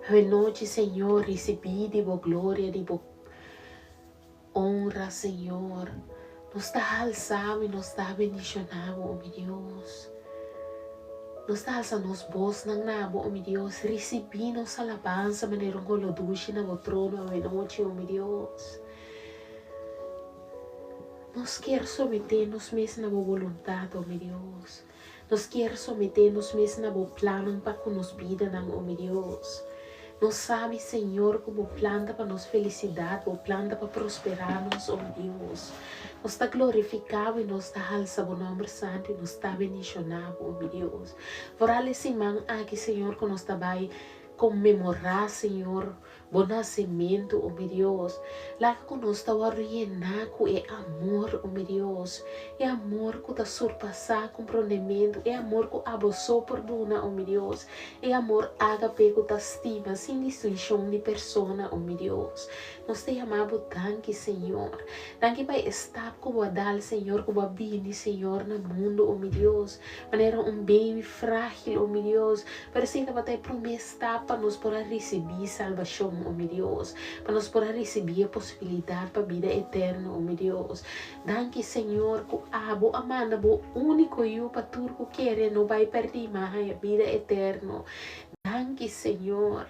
A noite, Senhor, recebi de boa glória, de boa honra, Senhor. Nos está alçado e nos está bendicionado, oh meu Deus. Nos está alçando os bons na nabo, oh meu Deus. Recebi nossa alabança, maneira como lo duche na o trono, a noite, oh meu Deus. Nos quer someter-nos mesmo na boa vontade, oh meu Deus. Nos quer someter-nos mesmo na boa plano para que nos vida, oh meu Deus. Nós sabe, Senhor, como planta para nos felicidade, ou planta para prosperarmos, oh Deus. Nós está glorificado e nós está alçando o nome santo e nós está bendicionado, oh Deus. Por esse man aqui, Senhor, que nós está vai comemorar, Senhor, bom nascimento, oh meu Deus. Lá que nós estamos rellenando é amor, oh meu Deus. É amor que está surpassar compreendimento, é amor que abusou perdona, oh meu Deus. É amor agape que está estima, sem distinção de persona, oh meu Deus. Nós te amamos, tanque, Senhor. Tanque para estar com o dar, Senhor, com o bem, Senhor, no mundo, oh meu Deus. Maneira bem frágil, oh meu Deus. Parece que vai promessa para nós poder receber salvação, oh meu Deus. Para nós poder receber a possibilidade para a vida eterna, oh meu Deus. Danke, Senhor, que abo amanda, bo único eu para tudo que quer, não vai perder mais a vida eterna. Danke, Senhor.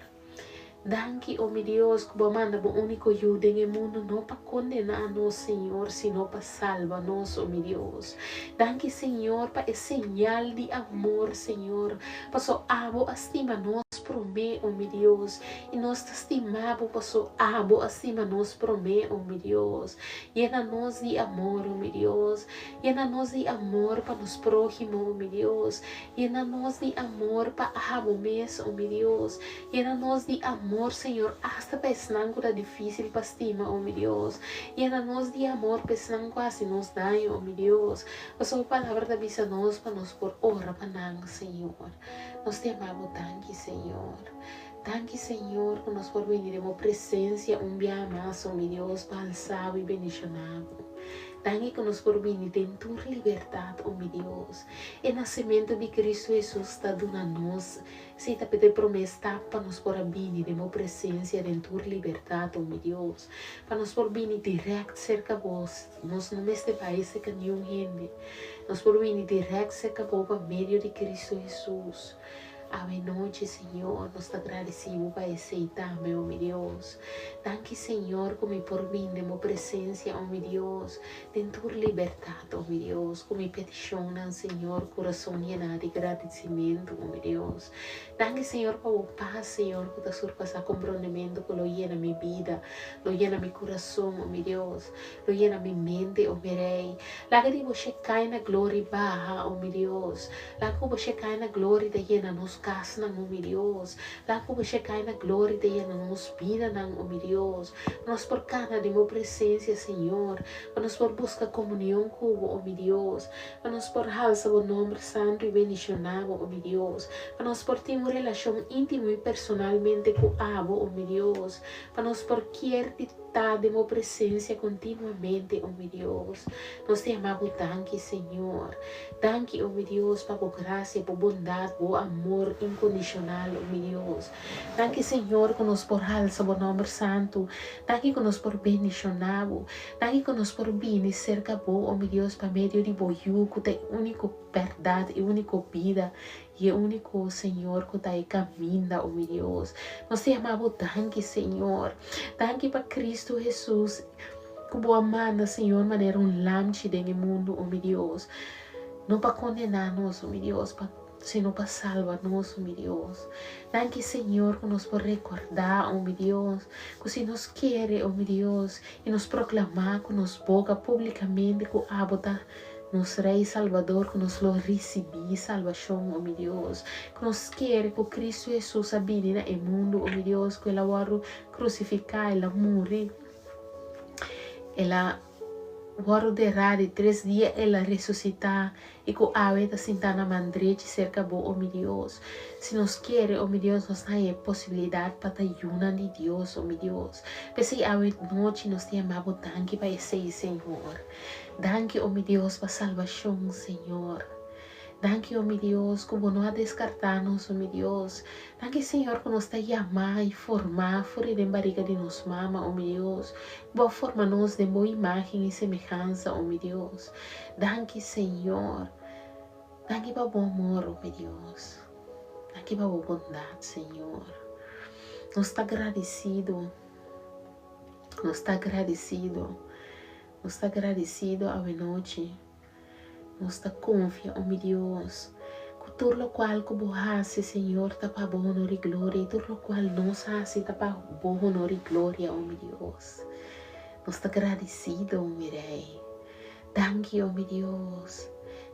Danke, oh meu Deus, que manda o único ajuda em mundo não para condenar nós, Senhor, sino para salvar nós, oh meu Deus. Danke, Senhor, para esse sinal de amor, Senhor. Para só abo estima nós por mim, oh meu Deus. E nós te estimamos, para só abo estima nós por mim, oh meu Deus. Llena nós de amor, oh meu Deus. Llena nós de amor para nos próximos, oh meu Deus. Llena nós de amor para abo mesmo, oh meu Deus. Llena nós de amor, Senhor, hasta pensando que é difícil para estima, oh meu Deus. Llena-nos de amor, pensando quase nos daño, oh meu Deus. A sua palavra da bisa nós, para nos por ora para nós, Senhor. Nós te amamos tanto, Senhor. Tanque, Senhor, que nós por venir em presença dia mais, oh meu Deus, balsado e bendicionado. Tanque que nós por venir em tua liberdade, oh meu Deus. O nascimento de Cristo Jesus está dando a nós. Se está pedindo promessa para nós por venir em presença em tua liberdade, oh meu Deus. Para nós por venir direto cerca de vós. Nós não neste país que nenhum gente. Nós por venir direto cerca de vós por meio de Cristo Jesus. Ave noite, Senhor, nós te agradecemos para aceitar, meu Deus. Danke, Senhor, como por mim, de minha presença, oh meu Deus, de tua liberdade, oh meu Deus, como petição, Senhor, coração lleno de agradecimento, oh meu Deus. Danke, Senhor, por o paz, Senhor, que te surpassa compreendimento, que lo llena minha vida, lo llena meu coração, oh meu Deus, lo llena minha mente, oh meu Rei. Lá que você cai na glória barra, oh meu Deus, lá que você cai na glória de llena nos casa ng oh meu Deus. Lá que você cai na glória de llena nos vida ng oh meu Deus. Nós por cana de minha presença, Senhor. Nós por buscar comunhão com oh meu Deus. Nós por halsa o nome santo e bendicionado, oh meu Deus. Nós por ter uma relação íntima e personalmente com abo, oh meu Deus. Nós por querer estar de minha presença continuamente, oh meu Deus. Nós te amamos tanto, Senhor. Tanto, oh meu Deus, para a graça, por bondade, por amor incondicional, oh meu Deus. Tanto, Senhor, que nos por alça o nome santo. Tanto que nos por bendicionado. Tanto que nos por bem cerca bo, oh meu Deus, para meio de bo yugo, tem único verdade e único vida. E o único Senhor que está aí caminhando, oh meu Deus. Nós te amamos tanto, Senhor. Tanto para Cristo Jesus. Que boa mana, Senhor, maneira lamche dentro do mundo, oh meu Deus. Não para condenar-nos, oh meu Deus, sino para salvar-nos, oh meu Deus. Tanto, Senhor, que nos pode recordar, oh meu Deus, que se nos quer, oh meu Deus, e nos proclamar com nos boca publicamente que abota nos Rei Salvador, que nos lo recebi salvação, oh meu Deus, que nos quer que Cristo Jesus habite no mundo, oh meu Deus, que ela vai crucificar, ela morrer, ela vai orar de 3 dias, ela ressuscitar, e que a ave está sentada na mandrete cerca de oh meu Deus. Se nos quer, oh meu Deus, nos dá a possibilidade para estar de Deus, oh meu Deus. Pese a noite nos te amamos tanto para esse Senhor. Danke, oh meu Deus, para a salvação, Senhor. Danke, oh meu Deus, como não a descartar-nos, oh meu Deus. Danke, Senhor, que nos está chamando e formar fora da barriga de nos mama, oh meu Deus. Boa forma-nos de boa imagem e semelhança, oh meu Deus. Danke, Senhor. Danke para o bom amor, oh meu Deus. Danke para a bondade, Senhor. Nos está agradecido. Nos está agradecido. Nos está agradecido a noite. Nos está confia, oh meu Deus, que tudo o qual que você hace, Senhor, está para bom honor e glória, e tudo o qual nós hace está para bom honor e glória, oh meu Deus. Nos está agradecido, oh meu Rei. Danke, oh meu Deus.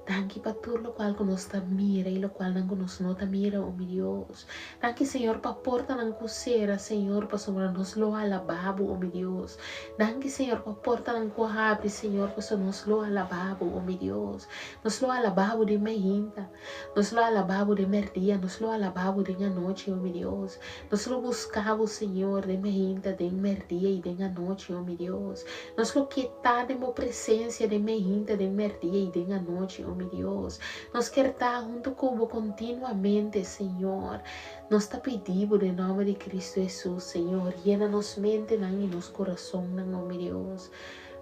Danke para tudo lo qual que nos está mira e lo qual não nos nota mira, oh meu Deus. Danke, Senhor, para a porta não coceira, Senhor, para sobrar nos lo alababo, oh meu Deus. Danke, Senhor, para a porta não abre, Senhor, para nos lo alababo, oh meu Deus. Nos lo alababo de meinta, nos lo alababo de merdia, nos lo alababo de noite, oh meu Deus. Nos lo buscavo, Senhor, de meinta, de merdia e de noite, oh meu Deus. Nos lo quitar de minha presença, de meinta, de merdia e de noite, oh meu Deus. Nos quer estar junto com você continuamente, Senhor. Nos está pedindo em nome de Cristo Jesus, Senhor. Llena nos mente e nos coração, oh meu Deus.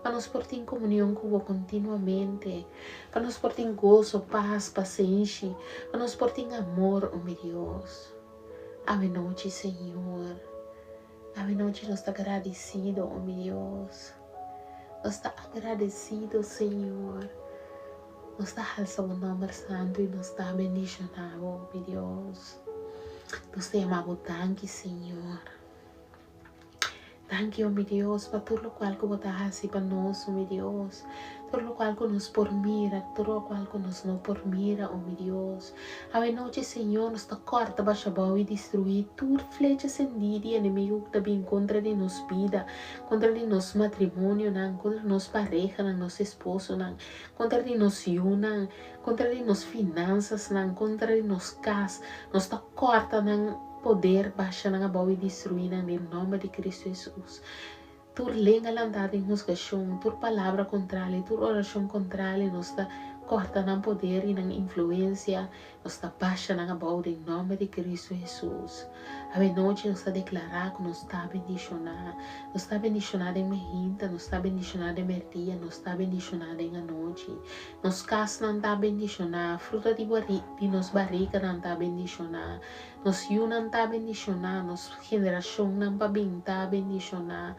Para nos portar em comunhão com você continuamente. Para nos portar em gozo, paz, paciência. Para nos portar em amor, oh meu Deus. Ave noite, Senhor. Ave noite, nós está agradecido, oh meu Deus. Nós está agradecido, Senhor. Nós está alçando o nome santo e nós está bendicionado, oh meu Deus. Nós te amamos tanto, Senhor. Tanto, oh meu Deus, para tudo o qual que você faz para nós, oh meu Deus. Tudo o qual que nos por mira, tudo o qual que nos não por mira, oh meu Deus. A noite, Senhor, nos está corta, baixa, e destruir tudo flecha acendida e inimigo que também contra de nos vida, contra de nos matrimônio, contra de nos pareja, nos esposo, contra de nos yuna, contra de nos finanças, contra de nos casa, nos está corta, poder baixa na boa e destruir em nome de Cristo Jesus. Tur lenga landada em rusgação, tur palavra contrária, tur oração contrária, nos está corta na poder e na influência, nos está baixa na boa em nome de Cristo Jesus. A noite nos está declarar que nos está bendicionado em meinta, nos está bendicionado em merdia, nos está bendicionado em a noite. Nos casa não está bendicionado, fruta de nos barriga não está bendicionado. Nos yu não está bendicionado, nos geração não está bendicionado.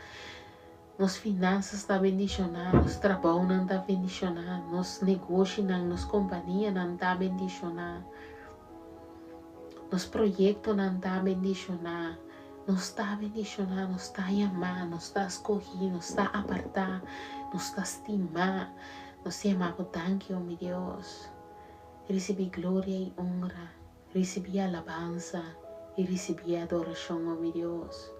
Nos finanças está bendicionado, nos trabalho não está bendicionado, nos negócios não, nos companhia não está bendicionado, nos projetos não está bendicionado, nos está bendicionado, nos está amado, nos está escolhido, nos está apartado, nos está estimado, nos amamos tanto, oh meu Deus. Recebi glória e honra, recebi alabança e recebi adoração, oh meu Deus.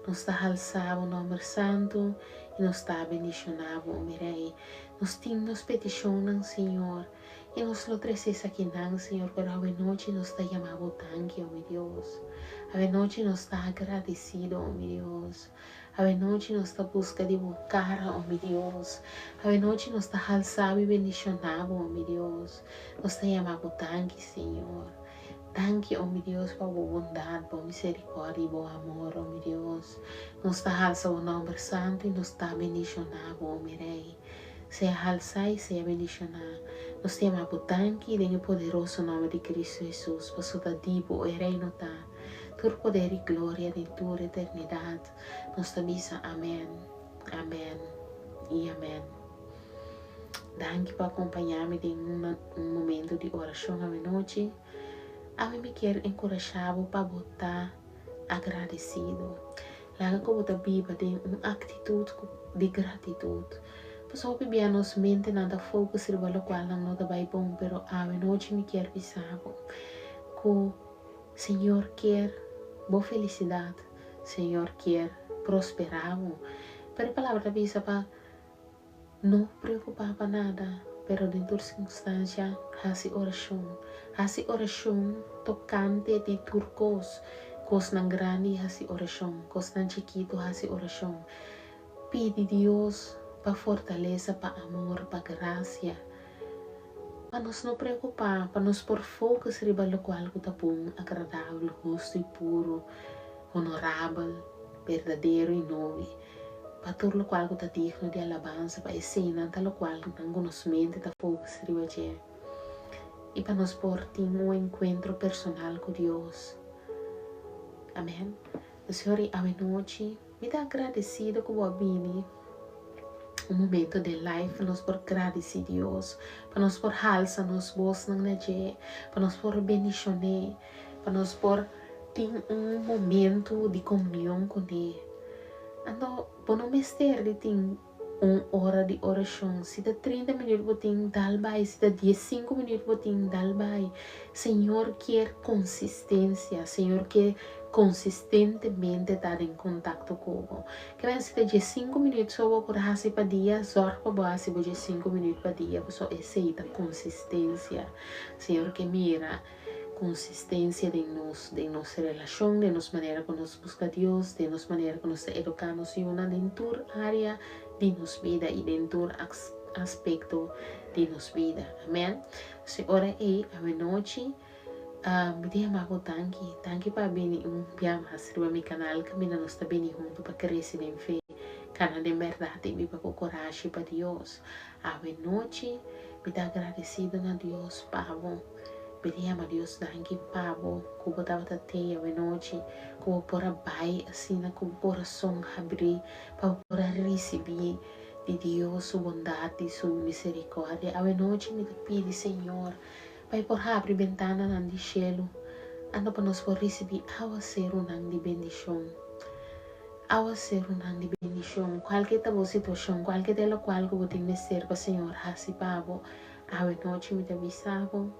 Nos está alçado o nome santo e nos está bendicionado, oh meu Rei. Nos temos peticiones, Senhor, e nos lo traces aqui, Senhor, pero a noite nos está chamando tanque, oh meu Deus. A noite nos está agradecido, oh meu Deus. A noite nos está busca de buscar, oh meu Deus. A noite nos está alçado e bendicionado, oh meu Deus. Nos está chamando tanque, Senhor. Tanque, oh meu Deus, por boa bondade, por misericórdia e bom amor, oh meu Deus. Nos está alçando o nome santo e nos está bendicionado, oh meu Rei. Seja alçado e seja bendicionado. Nos temos por tanque e no poderoso nome de Cristo Jesus. Por sua divo e reino tá. Todo poder e glória de toda eternidade. Nos avisa amém, amém e amém. Danke por acompanhar-me em momento de oração à noite. A mim me quer encorajar para botar agradecido. Lá que eu viva de uma atitude de gratitude. Pessoal que bem nos mente nada fogo se o qual não está bem bom, pero a noite me quer avisar que o Senhor quer boa felicidade, Senhor quer prosperar. Pero a palavra avisa para não preocupar para nada. Pero dentro de circunstância, hace oração tocante de turcos, cos nan grande hace oração, cos nan chiquito hace oração. Pide Deus para fortaleza, para amor, para graça, para nos não preocupar, para nos por foco riba lo qual que tá bom, agradável, justo e puro, honorável, verdadeiro e nobre. Para tudo o qual está digno de alabança, para cena, tal qual não conhecimento está pouco se ribaje. E para nos portar um encontro personal com Deus. Amém. O Senhor, a noite, me dá agradecido com o abini. Um momento de life, nos por agradecer Deus, para nos por halsa, nos voz não naje, para nos por bendicionar, para nos por ter momento de comunhão com Ele. Ando, por não mestre de 1 hora de oração. Se dá 30 minutos, botim, dalbai. Se dá 15 minutos, botim, dalbai. Senhor quer consistência. Senhor quer consistentemente estar em contato com o. Que vai ser de 5 minutos só por hasi para dia, zorra para hasi de 5 minutos para dia, só aceita consistência. Senhor que mira consistência de nossa relação, de nossa maneira que nós busca Deus, de nossa maneira que nós educamos e uma dentro área de nossa vida e dentro aspecto de nossa vida. Amém? Se ora é a noite. Me diha mako tanki pa bini biam hasriba mi canal kami na nos bini junto para crescer em fé, cana de verdade mi pa com coragem para Deus. Ave noite me dá agradecido na Deus pavo. Me diha ma Deus tanki pavo, kubo tava tate ave noite, kubo pora bai assim na kubo coração abrir para pora receber de Deus sua bondade, sua misericórdia. Ave noite me pede Senhor Pai por abrir ventana nan di cielo, ano pa nos por receber awa ser nang di bendición. Awa ser nang di bendición. Qualquer tabo situação, qualquer de lo qual que botin me serva, Senhor, hasi pabo, awe noche me te avisavo.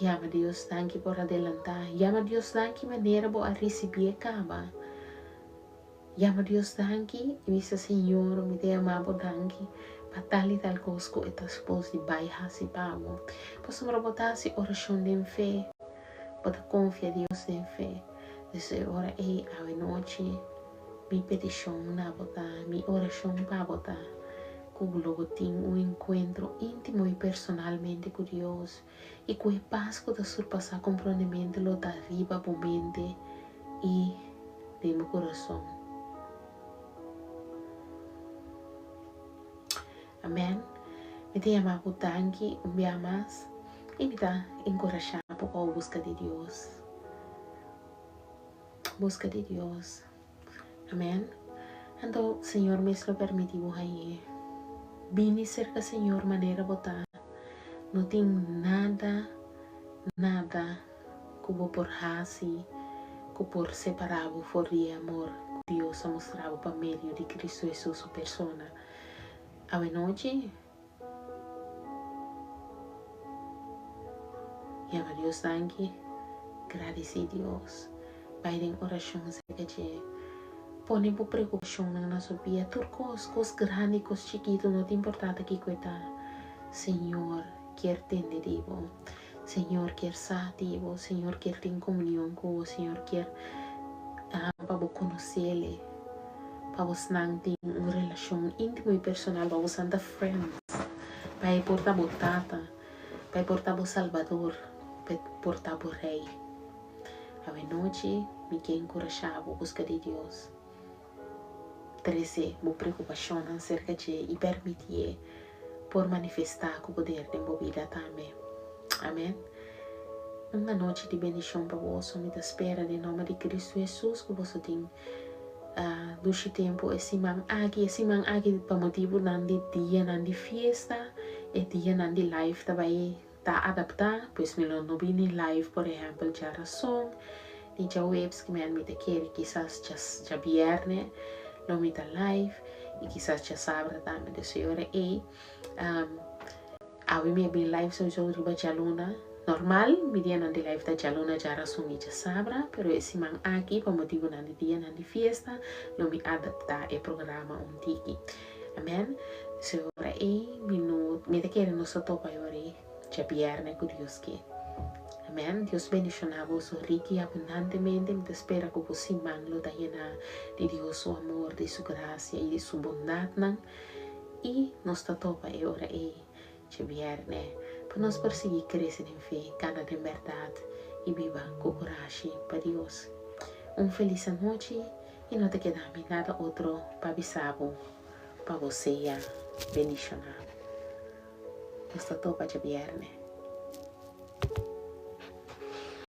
Llama Dios tanki por adelantar. Llama Dios tanki maneira bo a receber caba. Llama Dios tanki, e visa Senhor, me te amabo tanki. Patali tal cosco et espos de bai hasi pavo. Posso botar se oração de fé. Bota confia Deus de fé. Desse ora é a noite. Mi petição na botar, mi oração para botar. Com logo tem encontro íntimo e personalmente com Deus. E com o paz que da surpassar compreendimento lo da riba por mente e de meu coração. Amém? Me tenha amado tanque, me amas e me dá encorajar por a busca de Deus. Busca de Deus. Amém? Então, Senhor, me lo permitiu aí. Vini cerca, Senhor, maneira botar. Não tem nada que vou por hasi, que por separar for de amor. Deus a mostrar para meio de Cristo Jesus, sua persona. A noite, llama Deus tanque, agradece Deus. Vai em oração, que põe por preocupação na nossa vida. Turcos, cos grandes, cos chiquitos, não tem importância que cuida. Senhor, quer entender, Senhor, quer sativo, Senhor, quer ter comunhão com o Senhor, quer para conhecer Ele. Para você não ter uma relação íntima e personal, para você não friends, para portar o tata, para portar o Salvador, para portar o Rei. A noite, me quer encorajar a busca de Deus. Trazer uma preocupação acerca de e permitir por manifestar o poder de sua vida também. Amém? Uma noite de bendição para você, me espera em nome de Cristo Jesus, que você tem. Durante tempo esse man aqui para motivo nandi dia nandi fiesta e dia nandi live também tá adaptar pois me não bini live por exemplo já razão e já webs que me te quer quizás já viernes não me tá live e quizás já sábado também de senhora e a me bem live são já riba já luna normal, mi dia nanti live da jalona jara sumi ja sabra, pero esse man aqui para motivo nanti dia nanti fiesta, lo mi adapta e programa tiki. Amen. Se ora e minuto, mi te quer nosso topa ore, já viernes com Deus que. Amen. Deus bendicionar vos rico e abundantemente, me te espera que vos man lo da llena de Deus su amor, de su gracia e de su bondade, e nos topa ora e já viernes. Para nos perseguir crescer em fé, cada de verdade e viva com coragem para Deus. Feliz noite e não te queda nada outro para avisar para você bendicionar. Hasta todo para viernes.